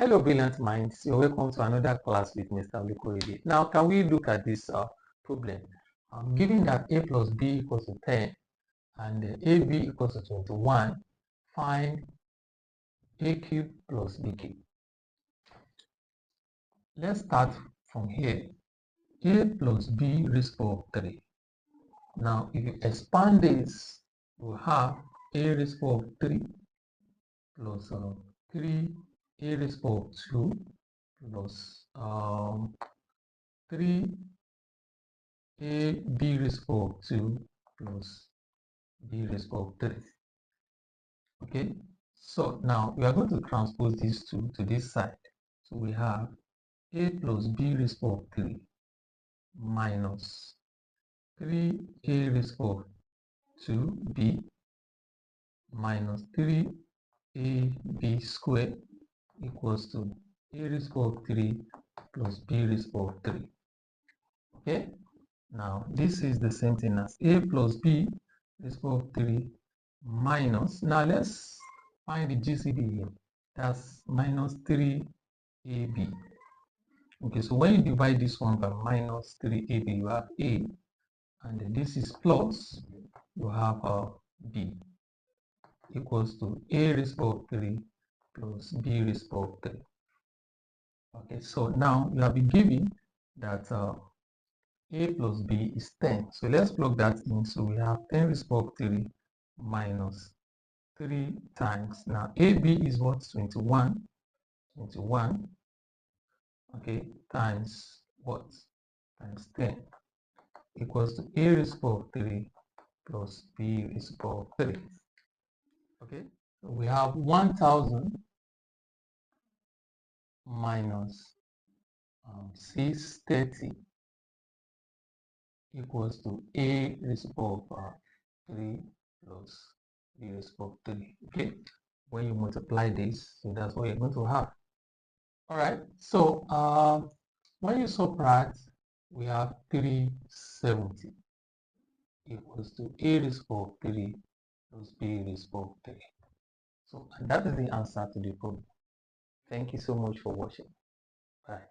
Hello, brilliant minds. You're welcome to another class with Mr. Olukorede. Now, can we look at this problem? Given that a plus b equals to 10 and ab equals to 21, find a cubed plus b cubed. Let's start from here. A plus b raised to the power of 3. Now, if you expand this, we have a raised to the power of 3 plus 3 a raised to the power of 2 plus 3 a b raised to the power of 2 plus b raised to the power of 3. Okay, so now we are going to transpose these two to this side. So we have a plus b raised to the power of 3 minus 3a raised to the power of 2b minus 3ab squared equals to a raised to the power of 3 plus b raised to the power of 3. Okay, now this is the same thing as a plus b raised to the power of 3 minus, now let's find the GCD here, that's minus 3ab. Okay, so when you divide this one by minus 3ab, you have a, and this is plus, you have b equals to a raised to the power of 3 plus b raised to the power of 3. Okay, so now you have been given that a plus b is 10. So let's plug that in. So we have 10 raised to the power of 3 minus 3 times. Now ab is what? 21. 21. Okay, times what? Times 10 equals to a raised to the power of 3 plus b raised to the power of 3. Okay, so we have 1000 minus 630 equals to a raised to the power of 3 plus b raised to the power of 3. Okay, when you multiply this, so that's what you're going to have. All right, so when you subtract, we have 370 equals to a raised to the power of 3 plus b raised to the power of 3. So that is the answer to the problem. Thank you so much for watching. Bye.